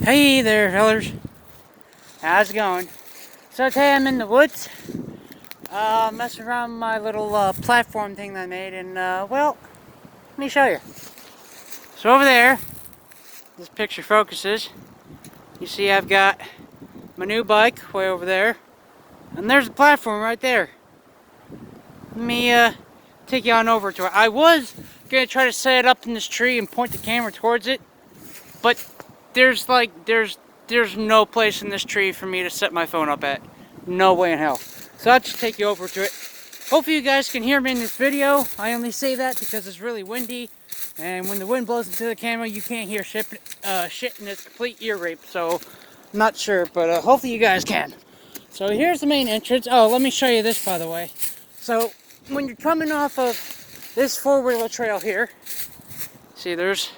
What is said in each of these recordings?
Hey there, fellers. How's it going? So today I'm in the woods, messing around with my little platform thing that I made, and well, let me show you. So over there, this picture focuses. You see I've got my new bike way over there, and there's the platform right there. Let me take you on over to it. I was gonna try to set it up in this tree and point the camera towards it, but there's no place in this tree for me to set my phone up at. No way in hell. So I'll just take you over to it. Hopefully you guys can hear me in this video. I only say that because it's really windy, and when the wind blows into the camera, you can't hear shit, and it's complete ear rape. So I'm not sure, but hopefully you guys can. So here's the main entrance. Oh, let me show you this, by the way. So when you're coming off of this four-wheeler trail here, see there's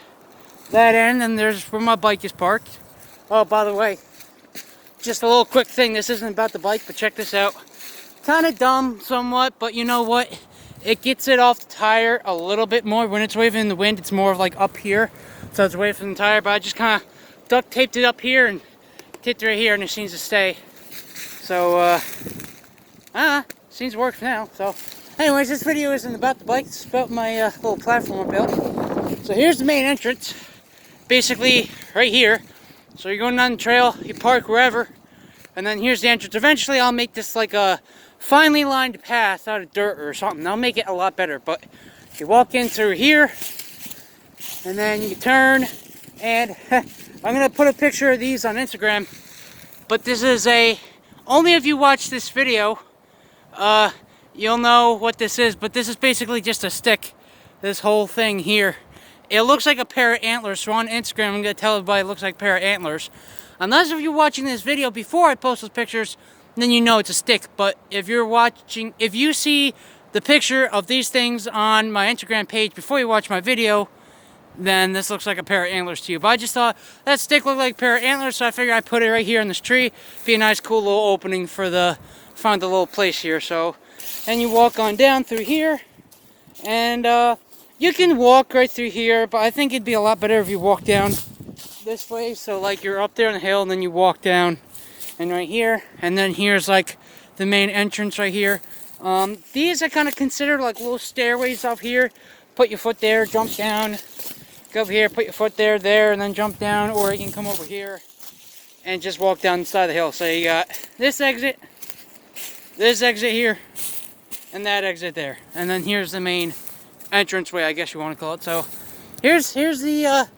that end, and there's where my bike is parked. Oh, by the way, just a little quick thing. This isn't about the bike, but check this out. Kind of dumb somewhat, but you know what? It gets it off the tire a little bit more. When it's waving in the wind, it's more of like up here. So it's away from the tire, but I just kind of duct taped it up here and taped it right here, and it seems to stay. So, seems to work for now. So, anyways, this video isn't about the bike. It's about my little platform I built. So here's the main entrance. Basically, right here. So you're going down the trail, you park wherever, and then here's the entrance. Eventually I'll make this like a finely lined path out of dirt or something. I'll make it a lot better, but you walk in through here, and then you turn, and I'm going to put a picture of these on Instagram, but this is only if you watch this video, you'll know what this is, but this is basically just a stick, this whole thing here. It looks like a pair of antlers, so on Instagram I'm going to tell everybody it looks like a pair of antlers. Unless if you're watching this video before I post those pictures, then you know it's a stick. But if you see the picture of these things on my Instagram page before you watch my video, then this looks like a pair of antlers to you. But I just thought that stick looked like a pair of antlers, so I figured I'd put it right here in this tree. Be a nice cool little opening for find the little place here. So, and you walk on down through here, and you can walk right through here, but I think it'd be a lot better if you walk down this way. So like you're up there on the hill, and then you walk down, and right here, and then here's like the main entrance right here. These I kind of consider like little stairways up here. Put your foot there, jump down, go over here, put your foot there, and then jump down, or you can come over here and just walk down the side of the hill. So you got this exit here, and that exit there, and then here's the main entranceway, I guess you want to call it. So here's the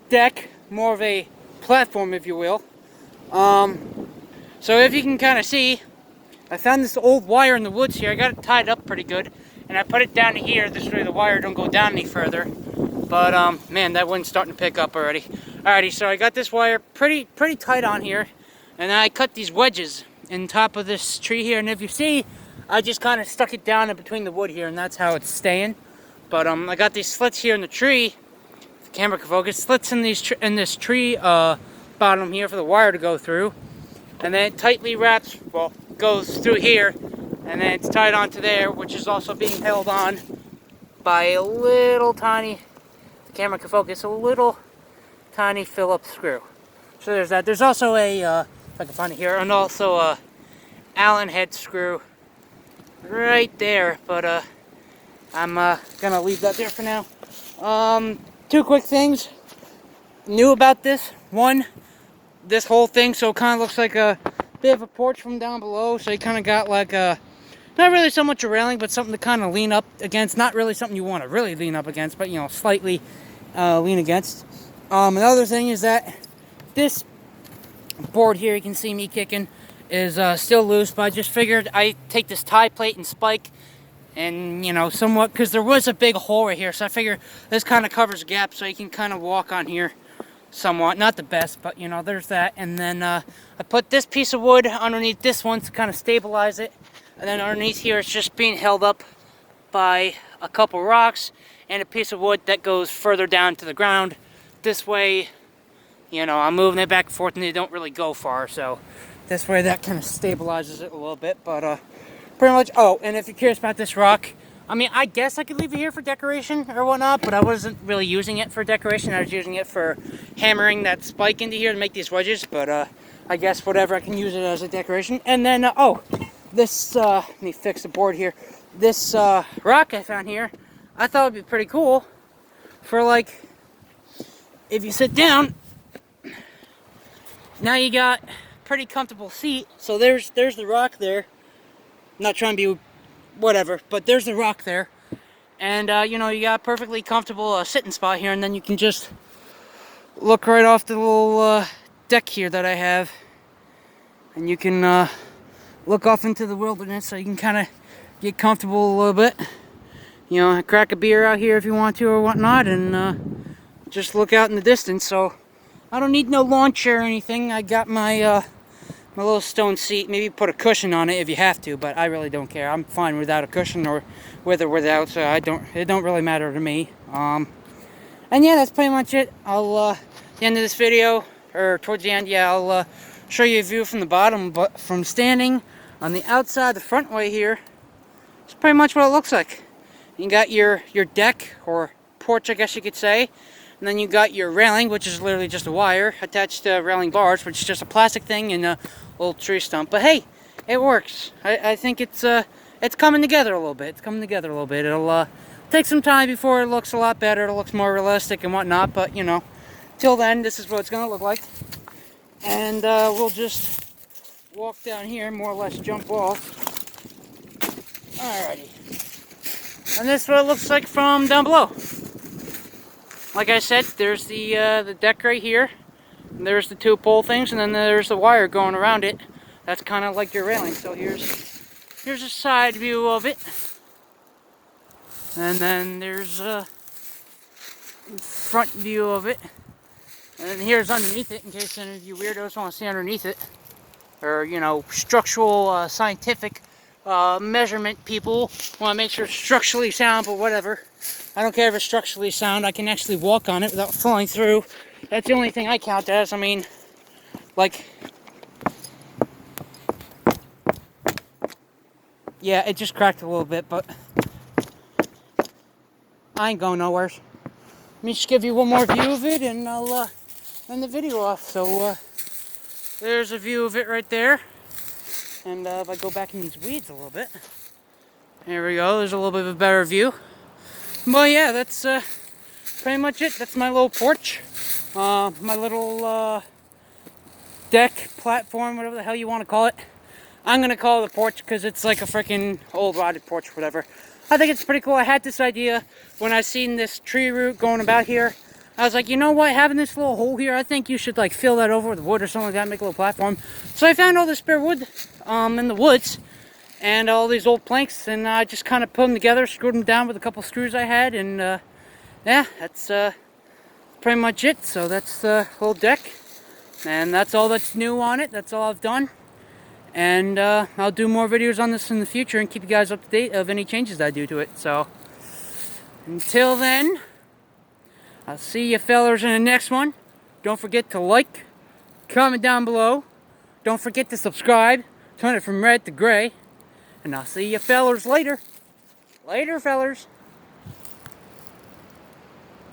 deck, more of a platform, if you will. So if you can kind of see, I found this old wire in the woods here. I got it tied up pretty good, and I put it down to here. This way the wire don't go down any further. But man, that wind's starting to pick up already. Alrighty, so I got this wire pretty tight on here, and then I cut these wedges in top of this tree here. And if you see, I just kind of stuck it down in between the wood here, and that's how it's staying. But I got these slits here in the tree. If the camera can focus, slits in this tree bottom here for the wire to go through, and then it tightly wraps. Well, goes through here, and then it's tied onto there, which is also being held on by a little tiny. If the camera can focus, a little tiny Phillips screw. So there's that. There's also a if I can find it here, and also a Allen head screw right there, but I'm gonna leave that there for now. Two quick things new about this. One, this whole thing, so it kind of looks like a bit of a porch from down below. So you kind of got like a, not really so much a railing, but something to kind of lean up against. Not really something you want to really lean up against, but you know, slightly lean against. Another thing is that this board here, you can see me kicking, is still loose, but I just figured I take this tie plate and spike, and you know, somewhat, because there was a big hole right here, so I figure this kind of covers a gap, so you can kind of walk on here somewhat. Not the best, but you know, there's that. And then I put this piece of wood underneath this one to kind of stabilize it, and then underneath here it's just being held up by a couple rocks and a piece of wood that goes further down to the ground. This way, you know, I'm moving it back and forth, and they don't really go far, so this way that kind of stabilizes it a little bit. But pretty much. Oh, and if you're curious about this rock, I mean, I guess I could leave it here for decoration or whatnot, but I wasn't really using it for decoration. I was using it for hammering that spike into here to make these wedges, but I guess whatever, I can use it as a decoration. And then, oh, this, let me fix the board here. This rock I found here, I thought would be pretty cool for, like, if you sit down, now you got pretty comfortable seat. So there's the rock there. I'm not trying to be whatever, but there's the rock there. And, you know, you got a perfectly comfortable sitting spot here, and then you can just look right off the little deck here that I have. And you can look off into the wilderness, so you can kind of get comfortable a little bit. You know, crack a beer out here if you want to or whatnot, and just look out in the distance. So I don't need no lawn chair or anything. I got my my little stone seat. Maybe put a cushion on it if you have to, but I really don't care. I'm fine without a cushion or with or without, so it don't really matter to me. And yeah, that's pretty much it. I'll at the end of this video, or towards the end, yeah, I'll show you a view from the bottom, but from standing on the outside, the front way here, it's pretty much what it looks like. You got your deck, or porch, I guess you could say. And then you got your railing, which is literally just a wire attached to railing bars, which is just a plastic thing and a little tree stump. But hey, it works. I think it's coming together a little bit. It's coming together a little bit. It'll take some time before it looks a lot better. It looks more realistic and whatnot. But you know, till then, this is what it's gonna look like. And we'll just walk down here, more or less jump off. Alrighty. And this is what it looks like from down below. Like I said, there's the deck right here. And there's the two pole things, and then there's the wire going around it. That's kind of like your railing. So here's a side view of it, and then there's a front view of it, and then here's underneath it in case any of you weirdos want to see underneath it, or you know, structural scientific measurement people want to make sure it's structurally sound. But whatever. I don't care if it's structurally sound. I can actually walk on it without falling through. That's the only thing I count as. I mean, like, yeah, it just cracked a little bit, but I ain't going nowhere. Let me just give you one more view of it, and I'll end the video off. So there's a view of it right there. And if I go back in these weeds a little bit, there we go. There's a little bit of a better view. But yeah, that's pretty much it. That's my little porch. My little deck, platform, whatever the hell you want to call it. I'm going to call it a porch because it's like a freaking old rotted porch or whatever. I think it's pretty cool. I had this idea when I seen this tree root going about here. I was like, you know what, having this little hole here, I think you should like fill that over with wood or something like that, make a little platform. So I found all this spare wood in the woods. And all these old planks, and I just kind of put them together, screwed them down with a couple screws I had, and yeah, that's pretty much it. So that's the whole deck, and that's all that's new on it. That's all I've done, and I'll do more videos on this in the future and keep you guys up to date of any changes that I do to it. So until then, I'll see you fellers in the next one. Don't forget to like, comment down below. Don't forget to subscribe. Turn it from red to gray. And I'll see you fellers later. Later, fellers.